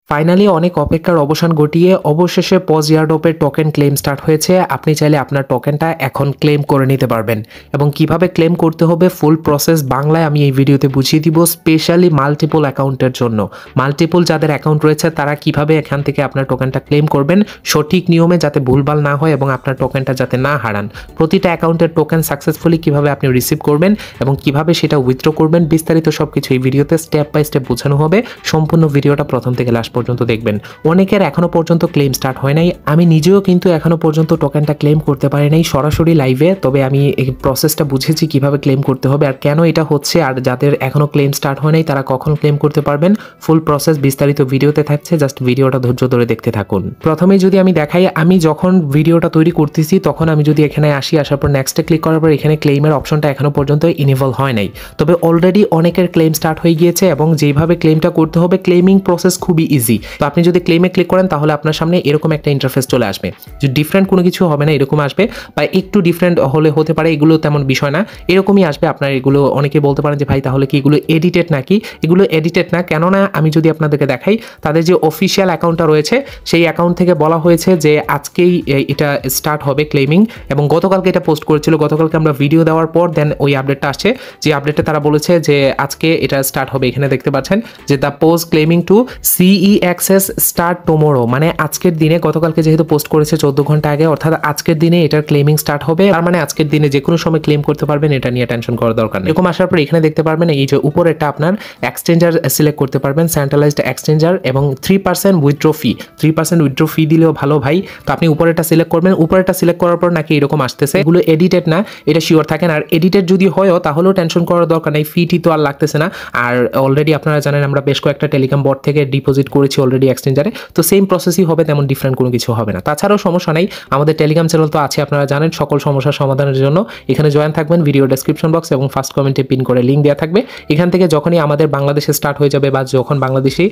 Finally অনেক অপেক্ষার অবসান ঘটিয়ে অবশেষে পজ এয়ারড্রপের টোকেন ক্লেম স্টার্ট হয়েছে। আপনি চাইলে আপনার টোকেনটা এখন ক্লেম করে নিতে পারবেন এবং কিভাবে ক্লেম করতে হবে ফুল প্রসেস বাংলায় আমি এই ভিডিওতে বুঝিয়ে দিব, স্পেশালি মাল্টিপল অ্যাকাউন্টের জন্য। মাল্টিপল যাদের অ্যাকাউন্ট রয়েছে তারা কিভাবে এখান থেকে আপনার টোকেনটা ক্লেম করবেন সঠিক নিয়মে, যাতে ভুলভাল না হয় এবং আপনার টোকেনটা যাতে না হারান। প্রতিটা অ্যাকাউন্টের টোকেন সাকসেসফুলি কিভাবে আপনি রিসিভ করবেন এবং কিভাবে সেটা উইথড্র করবেন, বিস্তারিত সবকিছু এই ভিডিওতে স্টেপ বাই স্টেপ বোঝানো হবে। সম্পূর্ণ ভিডিওটা প্রথম থেকে লাস্ট পর্যন্ত দেখবেন। অনেকের এখনো পর্যন্ত ক্লেম স্টার্ট হয় নাই, আমি নিজেও কিন্তু এখনো পর্যন্ত টোকেনটা ক্লেম করতে পারি নাই সরাসরি লাইভে। তবে আমি এই প্রসেসটা বুঝেছি কিভাবে ক্লেম করতে হবে আর কেন এটা হচ্ছে, আর যাদের এখনো ক্লেম স্টার্ট হয় নাই তারা কখন ক্লেম করতে পারবেন। ফুল প্রসেস বিস্তারিত ভিডিওতে থাকছে, জাস্ট ভিডিওটা ধৈর্য ধরে দেখতে থাকুন। প্রথমে যদি আমি দেখাই, আমি যখন ভিডিওটা তৈরি করতেছি তখন আমি যদি এখানে আসার পর নেক্সটে ক্লিক করার পর এখানে ক্লেমের অপশনটা এখনো পর্যন্ত ইনেবল হয় নাই। তবে অলরেডি অনেকের ক্লেম স্টার্ট হয়ে গিয়েছে এবং যেভাবে ক্লেমটা করতে হবে, ক্লেমিং প্রসেস খুবই ইজি। তো আপনি যদি ক্লেমে ক্লিক করেন তাহলে আপনার সামনে এরকম একটা ইন্টারফেস চলে আসবে, যে ডিফারেন্ট কোনো কিছু হবে না, এরকম আসবে, বা একটু ডিফারেন্ট হলে হতে পারে, এগুলো তেমন বিষয় না, এরকমই আসবে আপনার। এগুলো অনেকে বলতে পারেন যে ভাই তাহলে কি এগুলো এডিটেড নাকি? এগুলো এডিটেড না, কেননা আমি যদি আপনাদেরকে দেখাই তাদের যে অফিসিয়াল অ্যাকাউন্টটা রয়েছে সেই অ্যাকাউন্ট থেকে বলা হয়েছে যে আজকেই এটা স্টার্ট হবে ক্লেমিং, এবং গতকালকে এটা পোস্ট করেছিল। গতকালকে আমরা ভিডিও দেওয়ার পর দেন ওই আপডেটটা আসছে, যে আপডেটে তারা বলেছে যে আজকে এটা স্টার্ট হবে। এখানে দেখতে পাচ্ছেন যে দ্য পোজ ক্লেমিং টু সিই অ্যাক্সেস স্টার্ট টুমোরো, মানে আজকের দিনে, গতকালকে যেহেতু পোস্ট করেছে 14 ঘন্টা আগে, অর্থাৎ আজকের দিনে এটার ক্লেমিং স্টার্ট হবে। তার মানে আজকের দিনে যে কোনো সময় ক্লেম করতে পারবেন, এটা নিয়ে টেনশন করার দরকার নেই। এরকম আসার পর এখানে দেখতে পারবেন এই যে উপরেরটা আপনার এক্সচেঞ্জার সিলেক্ট করতে পারবেন, সেন্ট্রালাইজড এক্সচেঞ্জার, এবং 3% উইথড্র ফি, 3% উইথড্র ফি দিলেও ভালো ভাই। তো আপনি উপরেরটা সিলেক্ট করবেন। উপরেরটা সিলেক্ট করার পর নাকি এরকম আসতেছে, এগুলো এডিটেড না, এটা শিওর থাকেন। আর এডিটেড যদি হয়ও তাহলেও টেনশন করার দরকার নেই, ফিটি তো আর লাগতেছে না। আর অলরেডি আপনারা জানেন আমরা বেশ কয়েকটা টেলিগ্রাম বট থেকে ডিপোজিট করেছি অলরেডি এক্সচেঞ্জারে, তো সেম প্রসেসই হবে, তেমন ডিফারেন্ট কোনো কিছু হবে না। তাছাড়াও সমস্যা নেই, আমাদের টেলিগ্রাম চ্যানেল তো আছে, আপনারা জানেন, সকল সমস্যার সমাধানের জন্য এখানে জয়েন থাকবেন। ভিডিও ডেসক্রিপশন বক্স এবং ফার্স্ট কমেন্টে পিন করে লিঙ্ক দেওয়া থাকবে। এখান থেকে যখনই আমাদের বাংলাদেশে স্টার্ট হয়ে যাবে বা যখন বাংলাদেশি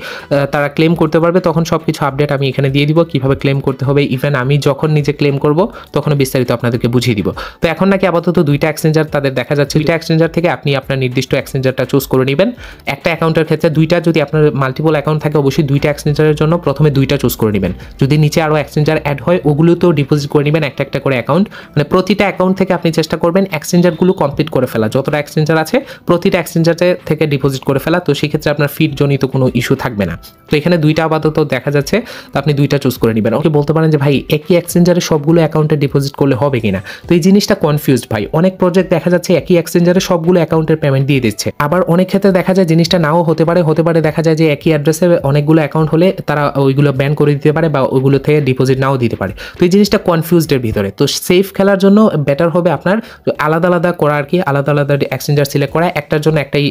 তারা ক্লেম করতে পারবে তখন সব কিছু আপডেট আমি এখানে দিয়ে দিব, কিভাবে ক্লেম করতে হবে। ইভেন আমি যখন নিজে ক্লেম করব তখন বিস্তারিত আপনাদেরকে বুঝিয়ে দিব। তো এখন নাকি আপাতত দুইটা এক্সচেঞ্জার তাদের দেখা যাচ্ছে, দুইটা এক্সচেঞ্জার থেকে আপনি আপনার নির্দিষ্ট এক্সচেঞ্জারটা চুজ করে নেবেন। একটা অ্যাকাউন্টের ক্ষেত্রে দুইটা, যদি আপনার মাল্টিপল অ্যাকাউন্ট থাকে অবশ্যই দুইটা এক্সচেঞ্জারের জন্য প্রথমে দুইটা চুজ করে নেবেন। যদি নিচে আরও এক্সচেঞ্জার অ্যাড হয় ওগুলোতেও ডিপোজিট করে নেবেন একটা একটা করে অ্যাকাউন্ট, মানে প্রতিটা অ্যাকাউন্ট থেকে আপনি চেষ্টা করবেন এক্সচেঞ্জারগুলো কমপ্লিট করে ফেলা, যতটা এক্সচেঞ্জার আছে প্রতিটা এক্সচেঞ্জার থেকে ডিপোজিট করে ফেলা। তো সেক্ষেত্রে আপনার ফিট জনিত কোনো ইস্যু থাকবে না। তো এখানে দুইটা আপাতত দেখা যাচ্ছে, তো আপনি দুইটা চুজ করে নেবেন। ওকে বলতে পারেন যে ভাই একই এক্সচেঞ্জারে সবগুলো অ্যাকাউন্টে ডিপোজিট করলে হবে কিনা? তো এই জিনিসটা কনফিউজড ভাই। অনেক প্রজেক্ট দেখা যাচ্ছে একই এক্সচেঞ্জারে সবগুলো অ্যাকাউন্টের পেমেন্ট দিয়ে দিচ্ছে, আবার অনেক ক্ষেত্রে দেখা যায় জিনিসটা নাও হতে পারে দেখা যায় যে একই অ্যাড্রেসে অনেকগুলো অ্যাকাউন্ট হলে তারা ওইগুলো ব্যান করে দিতে পারে বা ওইগুলো থেকে ডিপোজিট নাও দিতে পারে। তো এই জিনিসটা কনফিউজডের ভিতরে। তো সেফ খেলার জন্য বেটার হবে আপনার আলাদা আলাদা করা আর কি, আলাদা আলাদা এক্সচেঞ্জার সিলেক্ট করা, একটার জন্য একটাই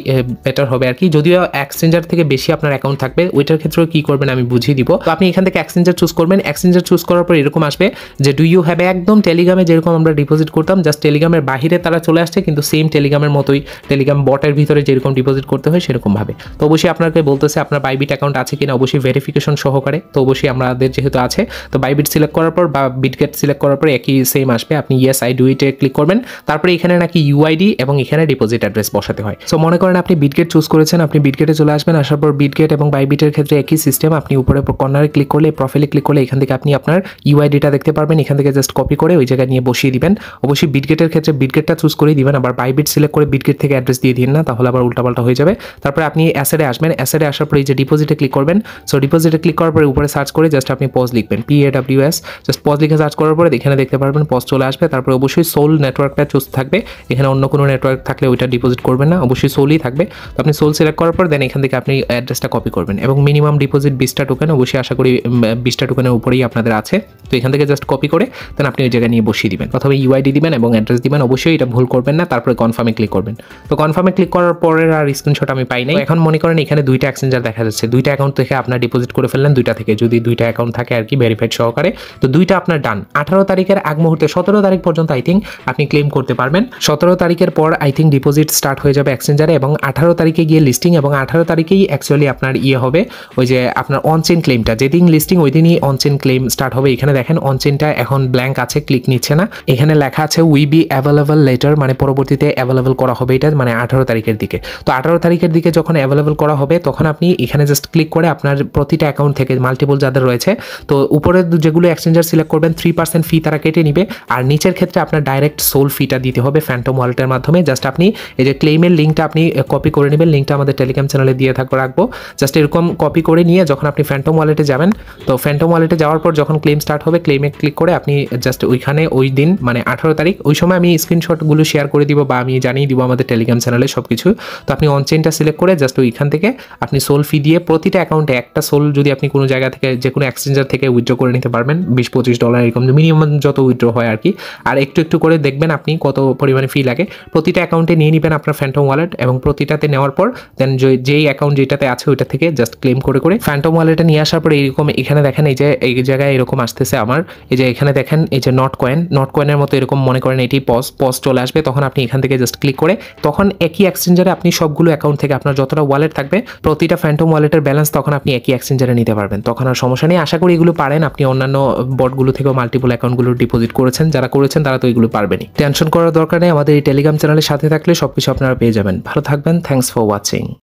বেটার হবে আর কি। যদিও এক্সচেঞ্জার থেকে বেশি আপনার অ্যাকাউন্ট থাকবে, ওইটার ক্ষেত্রেও কি করবেন আমি বুঝিয়ে দিব। তো আপনি এখান থেকে এক্সচেঞ্জার চুজ করবেন। এক্সচেঞ্জার চুজ করার পর এরকম আসবে যে ডু ইউ হ্যাভ, একদম টেলিগ্রামে যেরকম আমরা ডিপোজিট করতাম, জাস্ট টেলিগ্রামের বাহিরে তারা চলে আসছে, কিন্তু সেম টেলিগ্রামের মতোই টেলিগ্রাম বটের ভিতরে যেরকম ডিপোজিট করতে হয় সেরকম ভাবে। তো অবশ্যই আপনাকে বলতেছে আপনার বাইবিট অ্যাকাউন্ট আছে কিনা, অবশ্যই ভেরিফিকেশন সহকারে। তো অবশ্যই আমাদের যেহেতু আছে, তো বাইবিট সিলেক্ট করার পর বা বিটগেট সিলেক্ট করার পর একই সেম আসবে। আপনি ইয়েস আই ডু ইটে ক্লিক করবেন। তারপরে এখানে নাকি ইউআইডি এবং এখানে ডিপোজিট অ্যাড্রেস বসাতে হয়। সো মনে করেন আপনি বিটগেট চুজ করেছেন, আপনি বিটগেটে চলে আসবেন। আসার পর বিটগেট এবং বাইবিটের ক্ষেত্রে একই সিস্টেম। আপনি উপরে কর্নারে ক্লিক করলে, প্রোফাইলে ক্লিক করলে এখান থেকে আপনি আপনার ইউআইডিটা দেখতে পারবেন। এখান থেকে জাস্ট কপি করে ওই জায়গায় নিয়ে বসিয়ে দিবেন। অবশ্যই বিটগেটের ক্ষেত্রে বিটগেটটা চুজ করেই দিবেন, আবার বাইবিট সিলেক্ট করে বিটগেট থেকে অ্যাড্রেস দিয়ে দিন না, তাহলে আবার উল্টাপাল্টা হয়ে যাবে। তারপরে আপনি অ্যাসেটে আসবেন। অ্যাসেটে আসার পরে এই যে ডিপোজিটে ক্লিক করবেন। সো ডিপোজিটে ক্লিক করার পরে উপরে সার্চ করে জাস্ট আপনি পজ লিখবেন, PAWS, জাস্ট পজ লিখে সার্চ করার পরে এখানে দেখতে পারবেন পজ চলে আসবে। তারপরে অবশ্যই সোল নেটওয়ার্কটা চুজ থাকবে, এখানে অন্য কোনো নেটওয়ার্ক থাকলে ওইটা ডিপোজিট করবেন না, অবশ্যই সোলই থাকবে। তো আপনি সোল সিলেক্ট করার পর দেন এখান থেকে আপনি অ্যাড্রেসটা কপি করবেন এবং মিনিমাম ডিপোজিট 20টা টোকেন, অবশ্যই আশা করি 20টা টোকেনের উপরেই আপনাদের আছে। তো এখান থেকে জাস্ট কপি করে দেন আপনি ওই জায়গায় নিয়ে বসিয়ে দিবেন, প্রথমে ইউআইডি দিবেন এবং অ্যাড্রেস দিবেন। অবশ্যই এটা ভুল করবেন না। তারপরে কনফার্মে ক্লিক করবেন। তো কনফার্মে ক্লিক করার পরে আর স্ক্রিনশট আমি পাই নাই। এখন মনে করেন এখানে দুইটা এক্সচেঞ্জার দেখা যাচ্ছে, দুইটা অ্যাকাউন্ট থেকে আপনার ডিপোজিট করে ফেললেন, দুইটা থেকে, যদি দুইটা অ্যাকাউন্ট থাকে আর কি ভেরিফাইড সহকারে। তো দুইটা আপনার ডান। 18 তারিখের আগ মুহূর্তে 17 তারিখ পর্যন্ত আই থিঙ্ক আপনি ক্লেম করতে পারবেন। 17 তারিখের পর আই থিঙ্ক ডিপোজিট স্টার্ট হয়ে যাবে এক্সচেঞ্জারে এবং 18 তারিখে গিয়ে লিস্টিং এবং 18 তারিখেই অ্যাকচুয়ালি আপনার ইয়ে হবে, ওই যে আপনার অনচেন ক্লেমটা যেদিন লিস্টিং ওই দিনই অনচেন ক্লেম স্টার্ট হবে। এখানে দেখেন অনচেনটা এখন ব্ল্যাঙ্ক আছে, ক্লিক নিচ্ছে না। এখানে লেখা আছে উই বি অ্যাভেলেবল লেটার, মানে পরবর্তীতে অ্যাভেলেবল করা হবে এটা, মানে 18 তারিখের দিকে। তো 18 তারিখের দিকে যখন অ্যাভেলেবল করা হবে তখন আপনি এখানে জাস্ট ক্লিক করে আপনার প্রতিটা অ্যাকাউন্ট থেকে মাল্টিপল যাদের রয়েছে, তো উপরে যেগুলো এক্সচেঞ্জার সিলেক্ট করবেন 3% ফি তারা কেটে নিবে, আর নিচের ক্ষেত্রে আপনার ডাইরেক্ট সোল ফিটা দিতে হবে ফ্যান্টম ওয়ালেটের মাধ্যমে। জাস্ট আপনি এই যে ক্লেমের লিঙ্কটা আপনি কপি করে নেবেন, লিঙ্কটা আমাদের টেলিগ্রাম চ্যানেলে দিয়ে রাখবো। জাস্ট এরকম কপি করে নিয়ে যখন আপনি ফ্যান্টম ওয়ালেটে যাবেন, তো ফ্যান্টম ওয়ালেটে যাওয়ার পর যখন ক্লেম স্টার্ট হবে ক্লেমে ক্লিক করে আপনি জাস্ট ওইখানে ওই দিন মানে 18 তারিখ ওই সময় আমি স্ক্রিনশটগুলো শেয়ার করে দিব বা আমি জানিয়ে দিব আমাদের টেলিগ্রাম চ্যানেলে সব কিছু। তো আপনি অনচেনটা সিলেক্ট করে জাস্ট ওইখান থেকে আপনি সোল ফি দিয়ে প্রতিটা অ্যাকাউন্টে একটা সোল যদি আপনি কোনো জায়গা থেকে যে কোনো এক্সচেঞ্জার থেকে উইথড্র করে নিতে পারবেন, $20-25 এরকম মিনিমাম যত উইথড্র হয় আর কি। আর একটু একটু করে দেখবেন আপনি কত পরিমাণে ফি লাগে, প্রতিটা অ্যাকাউন্টে নিয়ে নেবেন আপনার ফ্যান্টম ওয়ালেট, এবং প্রতিটাতে নেওয়ার পর দেন যেই অ্যাকাউন্ট যেটাতে আছে ওইটা থেকে জাস্ট ক্লেম করে করে ফ্যান্টম ওয়ালেটে নিয়ে আসার পরে এরকম এখানে দেখেন এই যে এই জায়গায় এরকম আসতেছে আমার, এই যে এখানে দেখেন এই যে নট কয়েনের মতো এরকম মনে করেন এটি পজ চলে আসবে। তখন আপনি এখান থেকে জাস্ট ক্লিক করে তখন একই এক্সচেঞ্জারে আপনি সবগুলো অ্যাকাউন্ট থেকে আপনার যতটা ওয়ালেট থাকবে প্রতিটা ফ্যান্টম ওয়ালেটের ব্যালেন্স তখন আপনি একই এক্সচেঞ্জারে নিতে পারবেন। তখন আর সমস্যা নেই। আশা করি এগুলো পারেন। আপনি অন্যান্য বটগুলো থেকেও মাল্টিপল অ্যাকাউন্টগুলো ডিপোজিট করেছেন, যারা করেছেন তারা তো এগুলো পারবেনই। টেনশন করার দরকার নেই, আমাদের এই টেলিগ্রাম চ্যানেলের সাথে থাকলে সবকিছু আপনারা পেয়ে যাবেন। ভালো থাকবেন, থ্যাঙ্কস ফর ওয়াচিং।